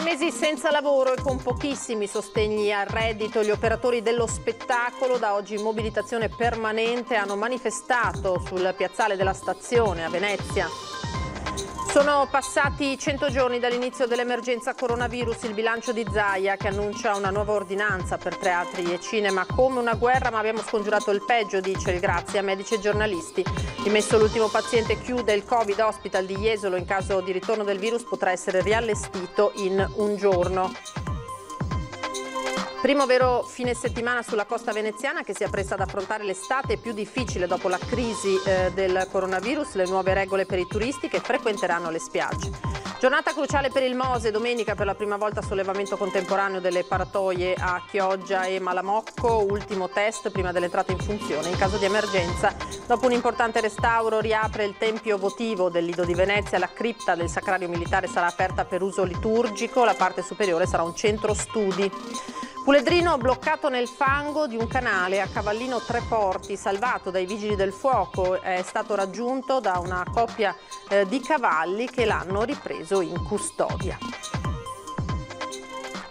mesi senza lavoro e con pochissimi sostegni al reddito, gli operatori dello spettacolo, da oggi in mobilitazione permanente, hanno manifestato sul piazzale della stazione a Venezia. Sono passati 100 giorni dall'inizio dell'emergenza coronavirus, il bilancio di Zaia che annuncia una nuova ordinanza per teatri e cinema. Come una guerra, ma abbiamo scongiurato il peggio, dice il grazie a medici e giornalisti. Dimesso l'ultimo paziente, chiude il Covid Hospital di Jesolo. In caso di ritorno del virus potrà essere riallestito in un giorno. Primo vero fine settimana sulla costa veneziana che si appresta ad affrontare l'estate più difficile dopo la crisi del coronavirus, le nuove regole per i turisti che frequenteranno le spiagge. Giornata cruciale per il Mose, domenica per la prima volta sollevamento contemporaneo delle paratoie a Chioggia e Malamocco, ultimo test prima dell'entrata in funzione. In caso di emergenza, dopo un importante restauro, riapre il tempio votivo del Lido di Venezia, la cripta del Sacrario Militare sarà aperta per uso liturgico, la parte superiore sarà un centro studi. Puledrino bloccato nel fango di un canale a Cavallino Treporti, salvato dai vigili del fuoco, è stato raggiunto da una coppia di cavalli che l'hanno ripreso in custodia.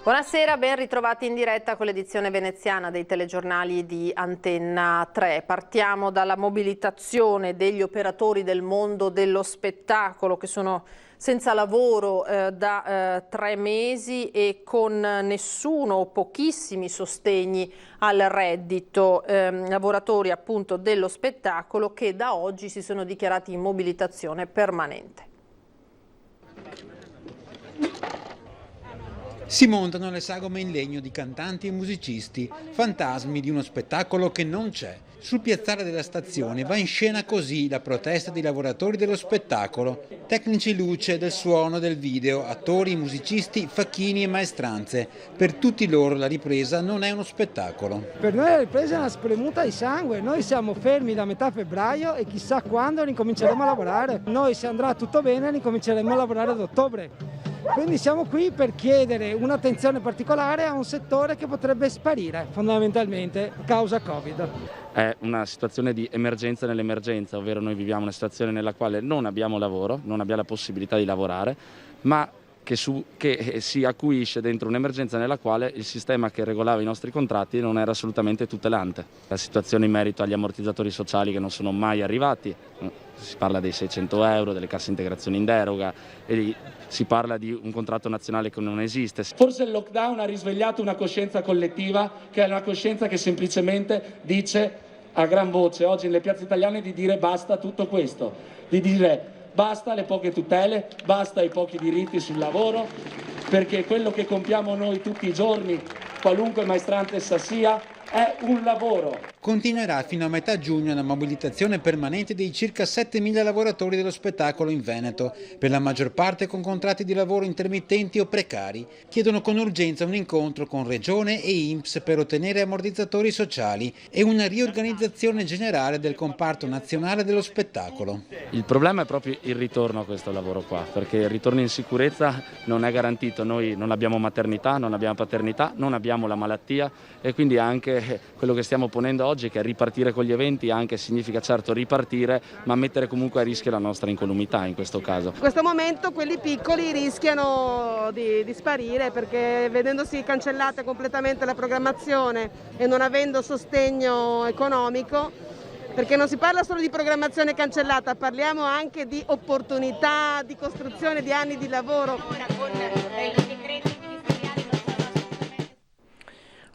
Buonasera, ben ritrovati in diretta con l'edizione veneziana dei telegiornali di Antenna 3. Partiamo dalla mobilitazione degli operatori del mondo dello spettacolo che sono senza lavoro da 3 mesi e con nessuno o pochissimi sostegni al reddito, lavoratori appunto dello spettacolo che da oggi si sono dichiarati in mobilitazione permanente. Si montano le sagome in legno di cantanti e musicisti, fantasmi di uno spettacolo che non c'è. Sul piazzale della stazione va in scena così la protesta dei lavoratori dello spettacolo, tecnici luce, del suono, del video, attori, musicisti, facchini e maestranze. Per tutti loro la ripresa non è uno spettacolo. Per noi la ripresa è una spremuta di sangue, noi siamo fermi da metà febbraio e chissà quando ricominceremo a lavorare. Noi, se andrà tutto bene, ricominceremo a lavorare ad ottobre. Quindi siamo qui per chiedere un'attenzione particolare a un settore che potrebbe sparire fondamentalmente causa Covid. È una situazione di emergenza nell'emergenza, ovvero noi viviamo una situazione nella quale non abbiamo lavoro, non abbiamo la possibilità di lavorare, ma che si acuisce dentro un'emergenza nella quale il sistema che regolava i nostri contratti non era assolutamente tutelante. La situazione in merito agli ammortizzatori sociali che non sono mai arrivati, si parla dei 600 euro, delle casse integrazioni in deroga e si parla di un contratto nazionale che non esiste. Forse il lockdown ha risvegliato una coscienza collettiva, che è una coscienza che semplicemente dice a gran voce oggi nelle piazze italiane di dire basta a tutto questo, di dire basta alle poche tutele, basta ai pochi diritti sul lavoro, perché quello che compiamo noi tutti i giorni, qualunque maestrante essa sia, è un lavoro. Continuerà fino a metà giugno la mobilitazione permanente dei circa 7.000 lavoratori dello spettacolo in Veneto, per la maggior parte con contratti di lavoro intermittenti o precari. Chiedono con urgenza un incontro con Regione e INPS per ottenere ammortizzatori sociali e una riorganizzazione generale del comparto nazionale dello spettacolo. Il problema è proprio il ritorno a questo lavoro qua, perché il ritorno in sicurezza non è garantito. Noi non abbiamo maternità, non abbiamo paternità, non abbiamo la malattia e quindi anche quello che stiamo ponendo oggi, che è ripartire con gli eventi, anche significa certo ripartire, ma mettere comunque a rischio la nostra incolumità in questo caso. In questo momento quelli piccoli rischiano di sparire perché vedendosi cancellata completamente la programmazione e non avendo sostegno economico, perché non si parla solo di programmazione cancellata, parliamo anche di opportunità, di costruzione di anni di lavoro.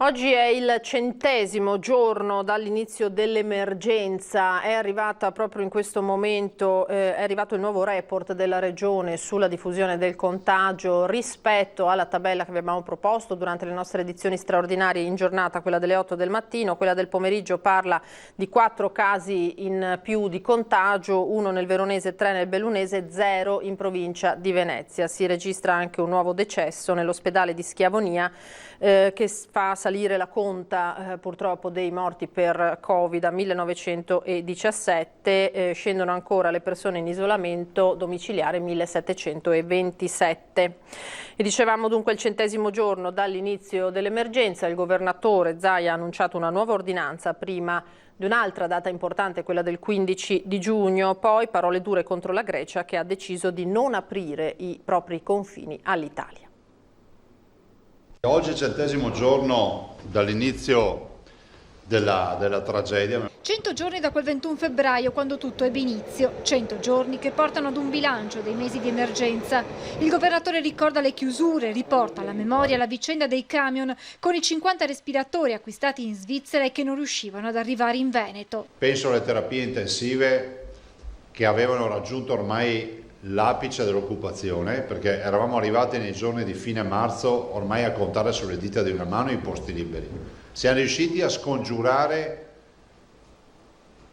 Oggi è il 100° giorno dall'inizio dell'emergenza, è arrivata proprio in questo momento, è arrivato il nuovo report della Regione sulla diffusione del contagio rispetto alla tabella che vi abbiamo proposto durante le nostre edizioni straordinarie in giornata, quella delle 8 del mattino. Quella del pomeriggio parla di 4 casi in più di contagio, 1 nel Veronese, 3 nel Bellunese, 0 in provincia di Venezia. Si registra anche un nuovo decesso nell'ospedale di Schiavonia che fa salire la conta purtroppo dei morti per Covid a 1917, scendono ancora le persone in isolamento domiciliare 1727. E dicevamo dunque il 100° giorno dall'inizio dell'emergenza, il governatore Zaia ha annunciato una nuova ordinanza prima di un'altra data importante, quella del 15 di giugno, poi parole dure contro la Grecia che ha deciso di non aprire i propri confini all'Italia. Oggi è il 100° giorno dall'inizio della tragedia. 100 giorni da quel 21 febbraio, quando tutto ebbe inizio. 100 giorni che portano ad un bilancio dei mesi di emergenza. Il governatore ricorda le chiusure, riporta alla memoria la vicenda dei camion con i 50 respiratori acquistati in Svizzera e che non riuscivano ad arrivare in Veneto. Penso alle terapie intensive che avevano raggiunto ormai l'apice dell'occupazione, perché eravamo arrivati nei giorni di fine marzo ormai a contare sulle dita di una mano i posti liberi. Siamo riusciti a scongiurare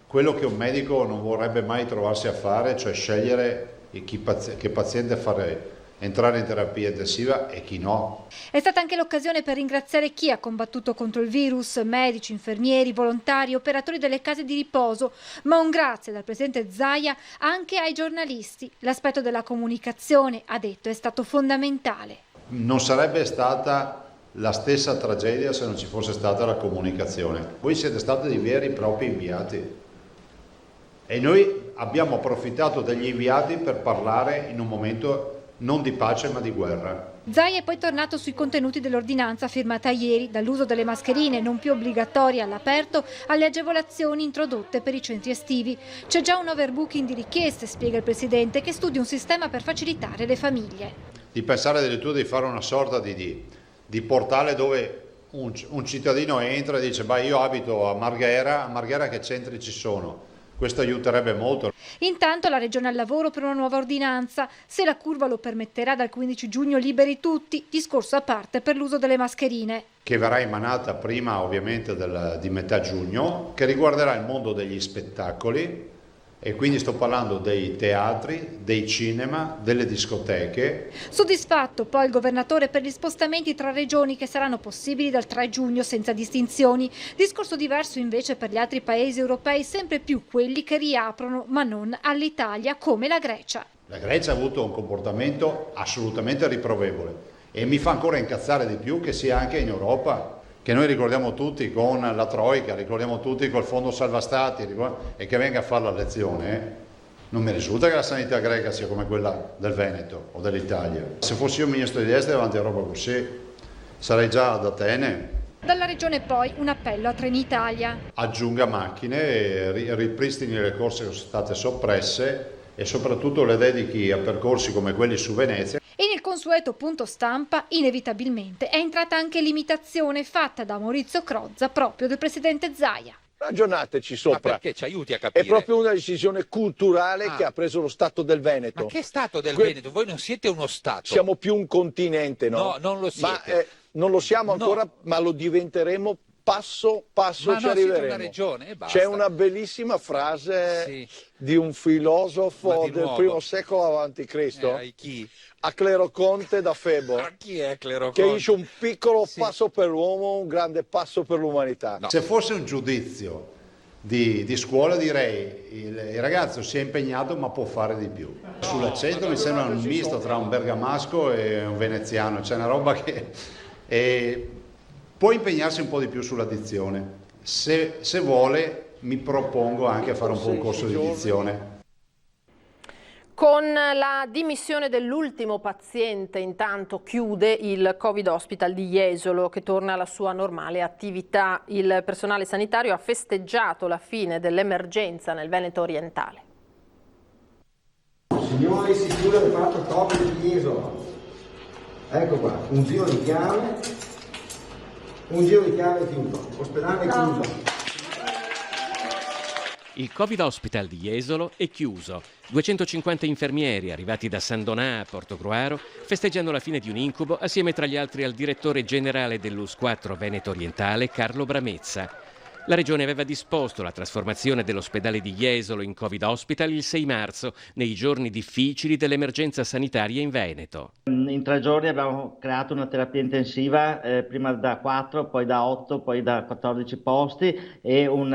quello che un medico non vorrebbe mai trovarsi a fare, cioè scegliere che paziente fare entrare in terapia intensiva e chi no. È stata anche l'occasione per ringraziare chi ha combattuto contro il virus, medici, infermieri, volontari, operatori delle case di riposo, ma un grazie dal presidente Zaia anche ai giornalisti. L'aspetto della comunicazione, ha detto, è stato fondamentale. Non sarebbe stata la stessa tragedia se non ci fosse stata la comunicazione. Voi siete stati dei veri e propri inviati e noi abbiamo approfittato degli inviati per parlare in un momento non di pace ma di guerra. Zaia è poi tornato sui contenuti dell'ordinanza firmata ieri, dall'uso delle mascherine non più obbligatorie all'aperto alle agevolazioni introdotte per i centri estivi. C'è già un overbooking di richieste, spiega il presidente, che studia un sistema per facilitare le famiglie. Di pensare addirittura di fare una sorta di portale dove un cittadino entra e dice io abito a Marghera che centri ci sono? Questo aiuterebbe molto. Intanto la Regione al lavoro per una nuova ordinanza. Se la curva lo permetterà, dal 15 giugno liberi tutti, discorso a parte per l'uso delle mascherine. Che verrà emanata prima ovviamente di metà giugno, che riguarderà il mondo degli spettacoli. E quindi sto parlando dei teatri, dei cinema, delle discoteche. Soddisfatto poi il governatore per gli spostamenti tra regioni che saranno possibili dal 3 giugno senza distinzioni. Discorso diverso invece per gli altri paesi europei, sempre più quelli che riaprono, ma non all'Italia, come la Grecia. La Grecia ha avuto un comportamento assolutamente riprovevole e mi fa ancora incazzare di più che sia anche in Europa, che noi ricordiamo tutti con la Troika, ricordiamo tutti col Fondo Salva Stati, e che venga a fare la lezione. Non mi risulta che la sanità greca sia come quella del Veneto o dell'Italia. Se fossi io ministro degli esteri davanti a roba così, sarei già ad Atene. Dalla regione poi un appello a Trenitalia. Aggiunga macchine, e ripristini le corse che sono state soppresse e soprattutto le dedichi a percorsi come quelli su Venezia. E nel consueto punto stampa, inevitabilmente, è entrata anche l'imitazione fatta da Maurizio Crozza proprio del presidente Zaia. Ragionateci sopra. Ma perché ci aiuti a capire? È proprio una decisione culturale che ha preso lo Stato del Veneto. Ma che Stato del Veneto? Voi non siete uno Stato. Siamo più un continente, no? No, non lo siete. Ma non lo siamo ancora, ma lo diventeremo passo passo, ci arriveremo. Una regione, e basta. C'è una bellissima frase di un filosofo del primo secolo avanti Cristo. Chi? A Cleroconte da Febo. Ma chi è Cleroconte? Che dice un piccolo passo per l'uomo, un grande passo per l'umanità. No. Se fosse un giudizio di scuola direi il ragazzo si è impegnato ma può fare di più. Sull'accento mi sembra un misto tra un bergamasco e un veneziano, c'è una roba che può impegnarsi un po' di più sulla dizione. Se vuole mi propongo anche a fare un po' un corso di dizione. Con la dimissione dell'ultimo paziente intanto chiude il Covid Hospital di Jesolo che torna alla sua normale attività. Il personale sanitario ha festeggiato la fine dell'emergenza nel Veneto orientale. Signori, si chiude il reparto Covid di Jesolo. Ecco qua, un giro di chiave chiuso, ospedale chiuso. Il Covid Hospital di Jesolo è chiuso. 250 infermieri arrivati da San Donà a Portogruaro festeggiano la fine di un incubo assieme tra gli altri al direttore generale dell'US 4 Veneto Orientale Carlo Bramezza. La Regione aveva disposto la trasformazione dell'ospedale di Jesolo in Covid Hospital il 6 marzo, nei giorni difficili dell'emergenza sanitaria in Veneto. In 3 giorni abbiamo creato una terapia intensiva, prima da 4, poi da 8, poi da 14 posti e un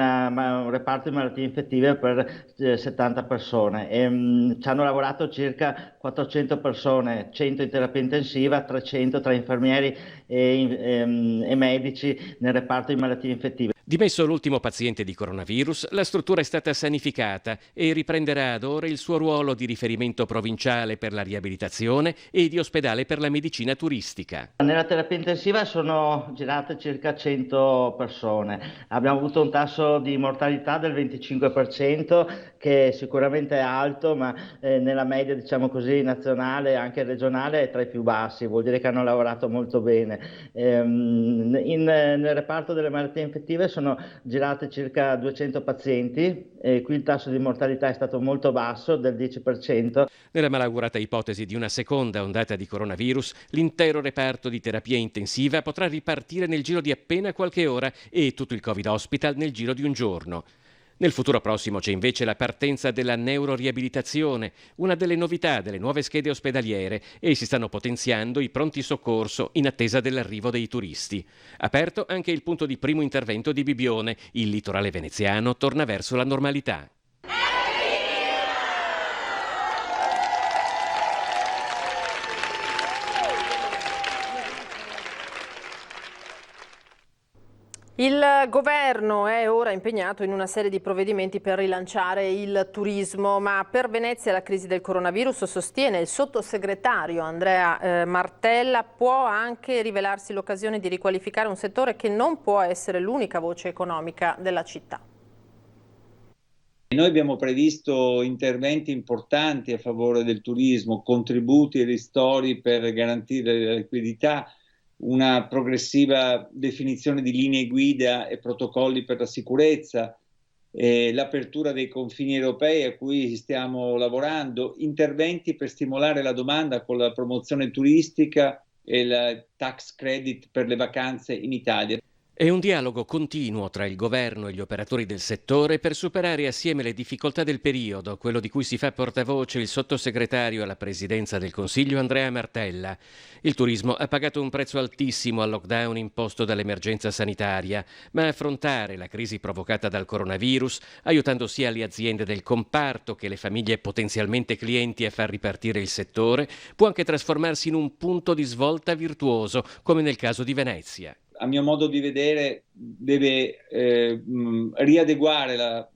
reparto di malattie infettive per 70 persone. Ci hanno lavorato circa 400 persone, 100 in terapia intensiva, 300 tra infermieri e medici nel reparto di malattie infettive. Dimesso l'ultimo paziente di coronavirus, la struttura è stata sanificata e riprenderà ad ora il suo ruolo di riferimento provinciale per la riabilitazione e di ospedale per la medicina turistica. Nella terapia intensiva sono girate circa 100 persone. Abbiamo avuto un tasso di mortalità del 25%, che sicuramente è alto, ma nella media, diciamo così, nazionale e anche regionale è tra i più bassi. Vuol dire che hanno lavorato molto bene. Nel reparto delle malattie infettive sono girate circa 200 pazienti e qui il tasso di mortalità è stato molto basso, del 10%. Nella malaugurata ipotesi di una seconda ondata di coronavirus, l'intero reparto di terapia intensiva potrà ripartire nel giro di appena qualche ora e tutto il Covid Hospital nel giro di un giorno. Nel futuro prossimo c'è invece la partenza della neuroriabilitazione, una delle novità delle nuove schede ospedaliere, e si stanno potenziando i pronti soccorso in attesa dell'arrivo dei turisti. Aperto anche il punto di primo intervento di Bibbione, il litorale veneziano torna verso la normalità. Il governo è ora impegnato in una serie di provvedimenti per rilanciare il turismo, ma per Venezia la crisi del coronavirus, sostiene il sottosegretario Andrea Martella, può anche rivelarsi l'occasione di riqualificare un settore che non può essere l'unica voce economica della città. Noi abbiamo previsto interventi importanti a favore del turismo, contributi e ristori per garantire la liquidità, una progressiva definizione di linee guida e protocolli per la sicurezza, l'apertura dei confini europei a cui stiamo lavorando, interventi per stimolare la domanda con la promozione turistica e il tax credit per le vacanze in Italia. È un dialogo continuo tra il governo e gli operatori del settore per superare assieme le difficoltà del periodo, quello di cui si fa portavoce il sottosegretario alla presidenza del Consiglio Andrea Martella. Il turismo ha pagato un prezzo altissimo al lockdown imposto dall'emergenza sanitaria, ma affrontare la crisi provocata dal coronavirus, aiutando sia le aziende del comparto che le famiglie potenzialmente clienti a far ripartire il settore, può anche trasformarsi in un punto di svolta virtuoso, come nel caso di Venezia. A mio modo di vedere deve riadeguare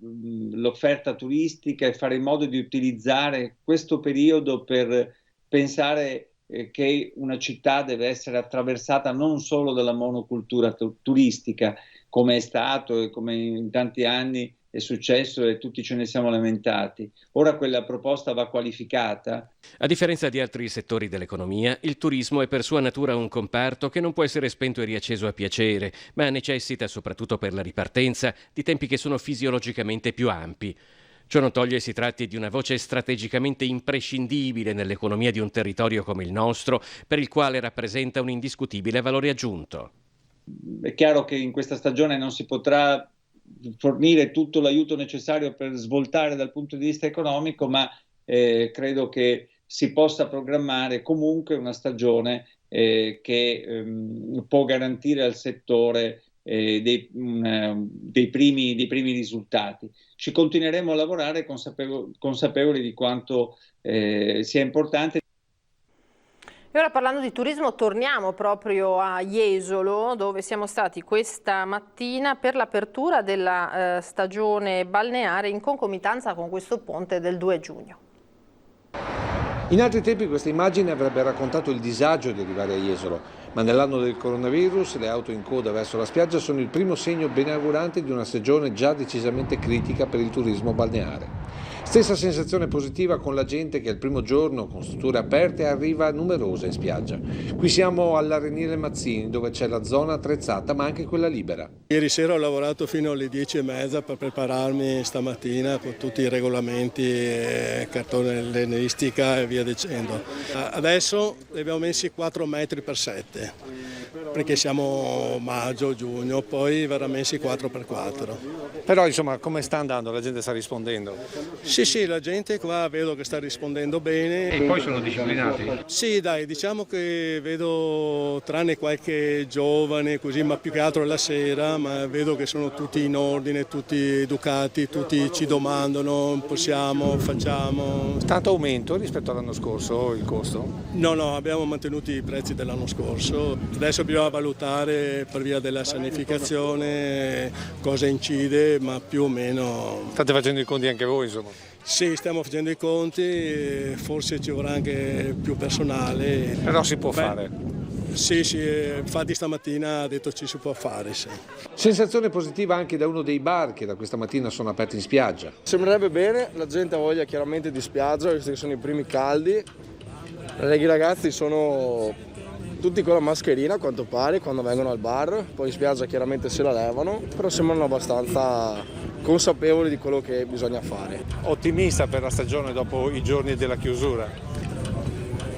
l'offerta turistica e fare in modo di utilizzare questo periodo per pensare che una città deve essere attraversata non solo dalla monocultura turistica, come è stato e come in tanti anni è successo e tutti ce ne siamo lamentati. Ora quella proposta va qualificata. A differenza di altri settori dell'economia, il turismo è per sua natura un comparto che non può essere spento e riacceso a piacere, ma necessita, soprattutto per la ripartenza, di tempi che sono fisiologicamente più ampi. Ciò non toglie si tratti di una voce strategicamente imprescindibile nell'economia di un territorio come il nostro, per il quale rappresenta un indiscutibile valore aggiunto. È chiaro che in questa stagione non si potrà fornire tutto l'aiuto necessario per svoltare dal punto di vista economico, ma credo che si possa programmare comunque una stagione che può garantire al settore dei primi risultati. Ci continueremo a lavorare consapevoli di quanto sia importante. E ora, parlando di turismo, torniamo proprio a Jesolo, dove siamo stati questa mattina per l'apertura della stagione balneare in concomitanza con questo ponte del 2 giugno. In altri tempi questa immagine avrebbe raccontato il disagio di arrivare a Jesolo, ma nell'anno del coronavirus le auto in coda verso la spiaggia sono il primo segno benaugurante di una stagione già decisamente critica per il turismo balneare. Stessa sensazione positiva con la gente che il primo giorno, con strutture aperte, arriva numerosa in spiaggia. Qui siamo all'Arenile Mazzini, dove c'è la zona attrezzata ma anche quella libera. Ieri sera ho lavorato fino alle 10:30 per prepararmi stamattina con tutti i regolamenti, cartoleristica e via dicendo. Adesso li abbiamo messi 4 metri per 7, perché siamo maggio, giugno, poi verrà messi 4x4. Però insomma, come sta andando? La gente sta rispondendo? Sì, la gente qua vedo che sta rispondendo bene. E poi sono disciplinati? Sì, dai, diciamo che vedo, tranne qualche giovane così, ma più che altro la sera, ma vedo che sono tutti in ordine, tutti educati, tutti ci domandano, possiamo, facciamo. Tanto aumento rispetto all'anno scorso il costo? No, abbiamo mantenuto i prezzi dell'anno scorso. Adesso Adesso bisogna valutare per via della sanificazione cosa incide, ma più o meno... State facendo i conti anche voi, insomma? Sì, stiamo facendo i conti, forse ci vorrà anche più personale. Però si può fare. Sì, infatti stamattina ha detto ci si può fare, sì. Sensazione positiva anche da uno dei bar che da questa mattina sono aperti in spiaggia. Sembrerebbe bene, la gente ha voglia chiaramente di spiaggia, visto che sono i primi caldi. I ragazzi sono tutti con la mascherina a quanto pare quando vengono al bar, poi in spiaggia chiaramente se la levano, però sembrano abbastanza consapevoli di quello che bisogna fare. Ottimista per la stagione dopo i giorni della chiusura?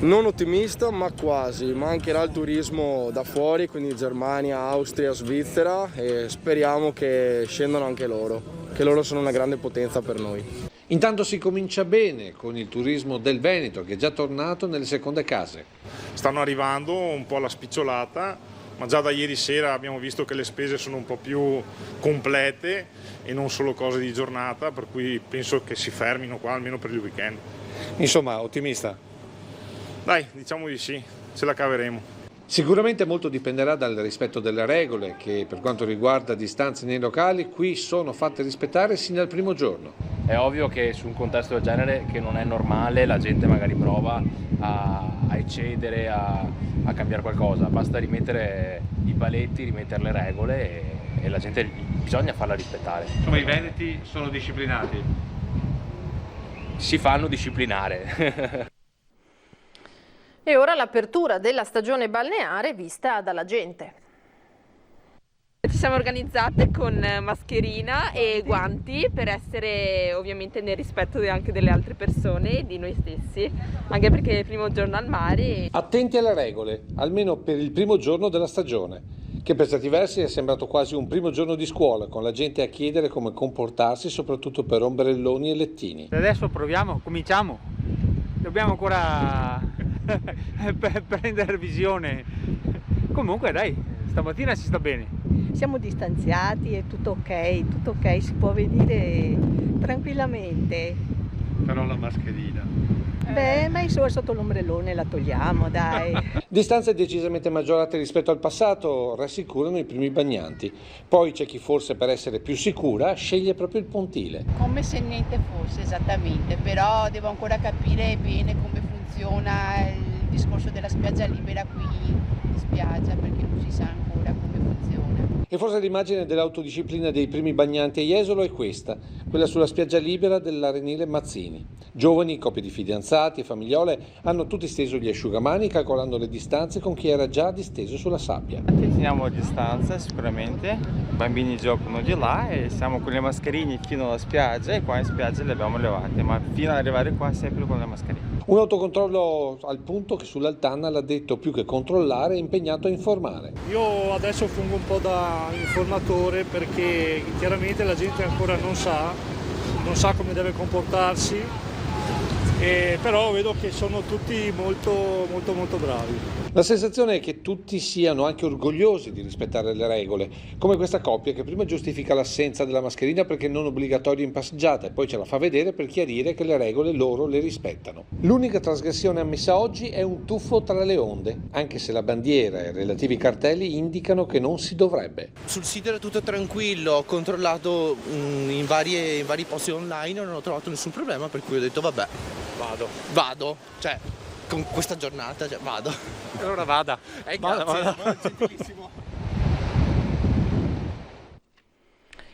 Non ottimista, ma quasi. Mancherà il turismo da fuori, quindi Germania, Austria, Svizzera, e speriamo che scendano anche loro, che loro sono una grande potenza per noi. Intanto si comincia bene con il turismo del Veneto, che è già tornato nelle seconde case. Stanno arrivando un po' alla spicciolata, ma già da ieri sera abbiamo visto che le spese sono un po' più complete e non solo cose di giornata, per cui penso che si fermino qua almeno per il weekend. Insomma, ottimista? Dai, diciamo di sì, ce la caveremo. Sicuramente molto dipenderà dal rispetto delle regole che per quanto riguarda distanze nei locali qui sono fatte rispettare sin dal primo giorno. È ovvio che su un contesto del genere che non è normale la gente magari prova a eccedere, a cambiare qualcosa, basta rimettere i paletti, rimettere le regole e la gente bisogna farla rispettare. Insomma i veneti sono disciplinati? Si fanno disciplinare. E ora l'apertura della stagione balneare vista dalla gente. Ci siamo organizzate con mascherina e guanti per essere ovviamente nel rispetto anche delle altre persone e di noi stessi, anche perché è il primo giorno al mare. Attenti alle regole, almeno per il primo giorno della stagione, che per certi versi è sembrato quasi un primo giorno di scuola, con la gente a chiedere come comportarsi, soprattutto per ombrelloni e lettini. Adesso proviamo, cominciamo, dobbiamo ancora prendere visione. Comunque dai, stamattina si sta bene. Siamo distanziati, è tutto ok, si può venire tranquillamente. Però la mascherina. Beh, ma insomma sotto l'ombrellone la togliamo, dai. Distanze decisamente maggiorate rispetto al passato rassicurano i primi bagnanti. Poi c'è chi forse per essere più sicura sceglie proprio il pontile. Come se niente fosse esattamente, però devo ancora capire bene come funziona il discorso della spiaggia libera qui in spiaggia, perché non si sa ancora come funziona. E forse l'immagine dell'autodisciplina dei primi bagnanti a Jesolo è questa, quella sulla spiaggia libera dell'Arenile Mazzini. Giovani, coppie di fidanzati e famigliole hanno tutti steso gli asciugamani calcolando le distanze con chi era già disteso sulla sabbia. Teniamo distanza sicuramente, i bambini giocano di là e siamo con le mascherine fino alla spiaggia e qua in spiaggia le abbiamo levate, ma fino ad arrivare qua sempre con le mascherine. Un autocontrollo al punto che sull'Altanna l'ha detto più che controllare è impegnato a informare. Io adesso fungo un po' da informatore perché chiaramente la gente ancora non sa come deve comportarsi, però vedo che sono tutti molto bravi. La sensazione è che tutti siano anche orgogliosi di rispettare le regole, come questa coppia che prima giustifica l'assenza della mascherina perché non obbligatoria in passeggiata e poi ce la fa vedere per chiarire che le regole loro le rispettano. L'unica trasgressione ammessa oggi è un tuffo tra le onde, anche se la bandiera e i relativi cartelli indicano che non si dovrebbe. Sul sito era tutto tranquillo, ho controllato in vari posti online e non ho trovato nessun problema, per cui ho detto vabbè, vado, cioè con questa giornata vado. Allora vada. Grazie, gentilissimo.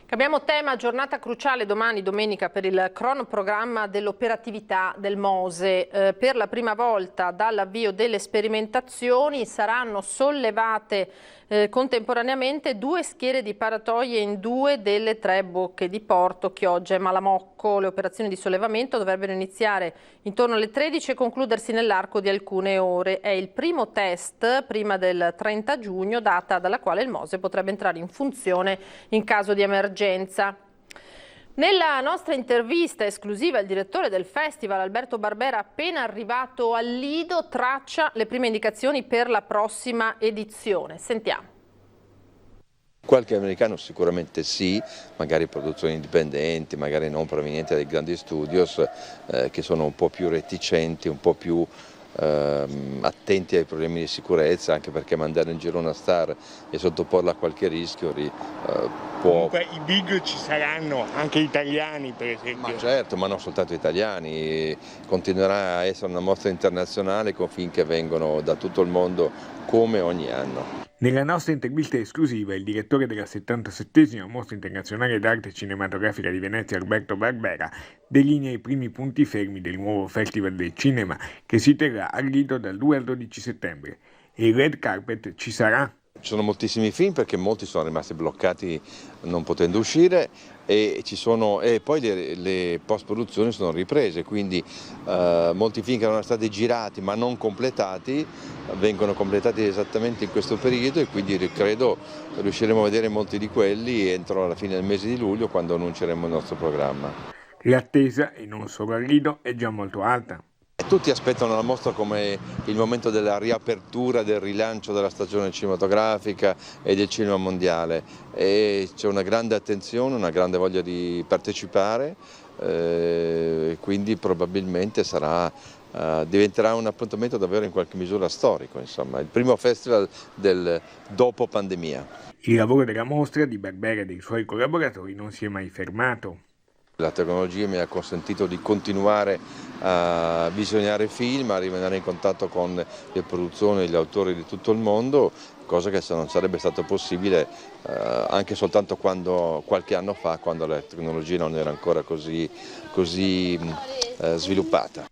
Cambiamo tema, giornata cruciale domani, domenica, per il cronoprogramma dell'operatività del Mose. Per la prima volta dall'avvio delle sperimentazioni saranno sollevate contemporaneamente 2 schiere di paratoie in 2 delle 3 bocche di porto, Chioggia e Malamocco. Le operazioni di sollevamento dovrebbero iniziare intorno alle 13 e concludersi nell'arco di alcune ore. È il primo test prima del 30 giugno, data dalla quale il Mose potrebbe entrare in funzione in caso di emergenza. Nella nostra intervista esclusiva il direttore del festival Alberto Barbera, appena arrivato al Lido, traccia le prime indicazioni per la prossima edizione. Sentiamo. Qualche americano sicuramente sì, magari produzioni indipendenti, magari non provenienti dai grandi studios che sono un po' più reticenti, un po' più attenti ai problemi di sicurezza, anche perché mandare in giro una star e sottoporla a qualche rischio può... Comunque i big ci saranno, anche italiani per esempio. Ma certo, ma non soltanto italiani, continuerà a essere una mostra internazionale con film che vengono da tutto il mondo come ogni anno. Nella nostra intervista esclusiva il direttore della 77esima Mostra Internazionale d'Arte Cinematografica di Venezia, Alberto Barbera, delinea i primi punti fermi del nuovo Festival del Cinema che si terrà a Lido dal 2 al 12 settembre. E il red carpet ci sarà. Ci sono moltissimi film perché molti sono rimasti bloccati non potendo uscire e poi le post-produzioni sono riprese, quindi molti film che erano stati girati ma non completati vengono completati esattamente in questo periodo e quindi credo riusciremo a vedere molti di quelli entro la fine del mese di luglio, quando annunceremo il nostro programma. L'attesa, e non solo a Lido, è già molto alta. Tutti aspettano la mostra come il momento della riapertura, del rilancio della stagione cinematografica e del cinema mondiale, e c'è una grande attenzione, una grande voglia di partecipare, quindi probabilmente diventerà un appuntamento davvero in qualche misura storico, insomma, il primo festival del dopo pandemia. Il lavoro della mostra di Barbera e dei suoi collaboratori non si è mai fermato. La tecnologia mi ha consentito di continuare a visionare film, a rimanere in contatto con le produzioni e gli autori di tutto il mondo, cosa che non sarebbe stato possibile anche soltanto qualche anno fa, quando la tecnologia non era ancora così sviluppata.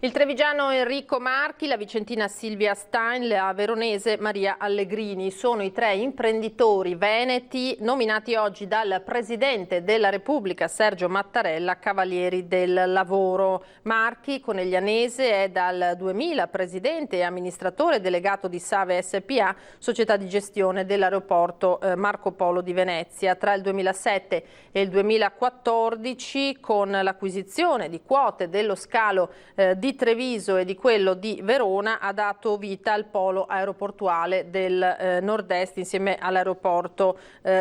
Il trevigiano Enrico Marchi, la vicentina Silvia Stein, la veronese Maria Allegrini sono i 3 imprenditori veneti nominati oggi dal Presidente della Repubblica Sergio Mattarella Cavalieri del Lavoro. Marchi, coneglianese, è dal 2000 Presidente e amministratore delegato di Save SPA, società di gestione dell'aeroporto Marco Polo di Venezia. Tra il 2007 e il 2014, con l'acquisizione di quote dello scalo di Treviso e di quello di Verona, ha dato vita al polo aeroportuale del nord-est insieme all'aeroporto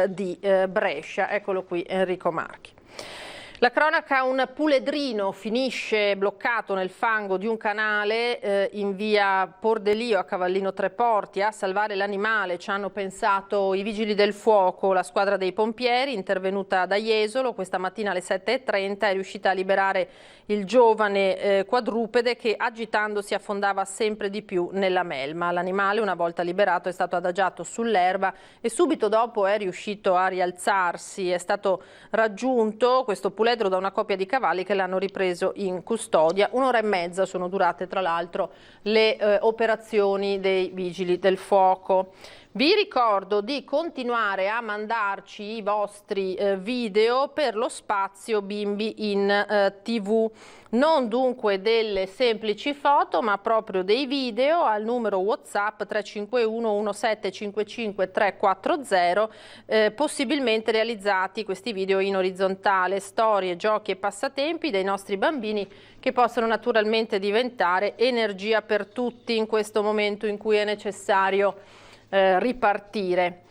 di Brescia. Eccolo qui Enrico Marchi. La cronaca: un puledrino finisce bloccato nel fango di un canale in via Pordelio a Cavallino Treporti. A salvare l'animale ci hanno pensato i vigili del fuoco, la squadra dei pompieri intervenuta da Jesolo questa mattina alle 7:30 è riuscita a liberare il giovane quadrupede che agitandosi affondava sempre di più nella melma. L'animale, una volta liberato, è stato adagiato sull'erba e subito dopo è riuscito a rialzarsi. È stato raggiunto questo puledro da una coppia di cavalli che l'hanno ripreso in custodia. 1 ora e mezza sono durate tra l'altro le operazioni dei vigili del fuoco. Vi ricordo di continuare a mandarci i vostri video per lo spazio Bimbi in TV. Non dunque delle semplici foto, ma proprio dei video al numero WhatsApp 351 1755 340, possibilmente realizzati questi video in orizzontale, storie, giochi e passatempi dei nostri bambini che possono naturalmente diventare energia per tutti in questo momento in cui è necessario ripartire.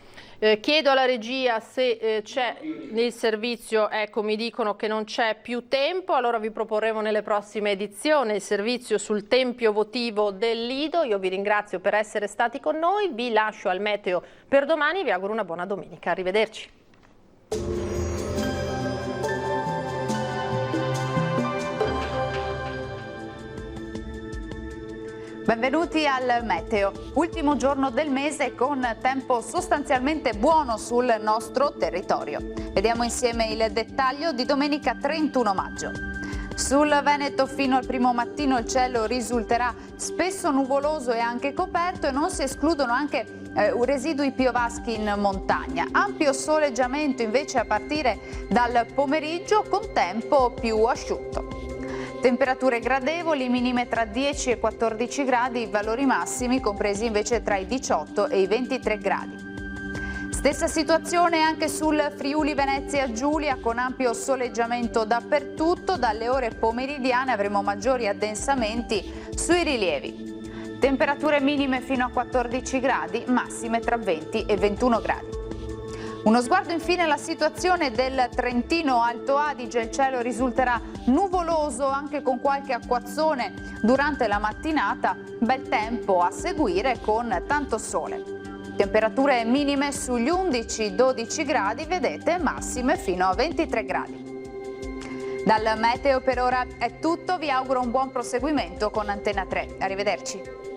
Chiedo alla regia se c'è nel servizio, ecco mi dicono che non c'è più tempo, allora vi proporremo nelle prossime edizioni il servizio sul tempio votivo del Lido. Io vi ringrazio per essere stati con noi, vi lascio al meteo per domani, vi auguro una buona domenica, arrivederci. Benvenuti al meteo. Ultimo giorno del mese con tempo sostanzialmente buono sul nostro territorio. Vediamo insieme il dettaglio di domenica 31 maggio. Sul Veneto fino al primo mattino il cielo risulterà spesso nuvoloso e anche coperto e non si escludono anche residui piovaschi in montagna. Ampio soleggiamento invece a partire dal pomeriggio con tempo più asciutto. Temperature gradevoli, minime tra 10 e 14 gradi, valori massimi compresi invece tra i 18 e i 23 gradi. Stessa situazione anche sul Friuli Venezia Giulia, con ampio soleggiamento dappertutto. Dalle ore pomeridiane avremo maggiori addensamenti sui rilievi. Temperature minime fino a 14 gradi, massime tra 20 e 21 gradi. Uno sguardo infine alla situazione del Trentino Alto Adige. Il cielo risulterà nuvoloso anche con qualche acquazzone durante la mattinata. Bel tempo a seguire con tanto sole. Temperature minime sugli 11-12 gradi, vedete, massime fino a 23 gradi. Dal meteo per ora è tutto, vi auguro un buon proseguimento con Antena 3. Arrivederci.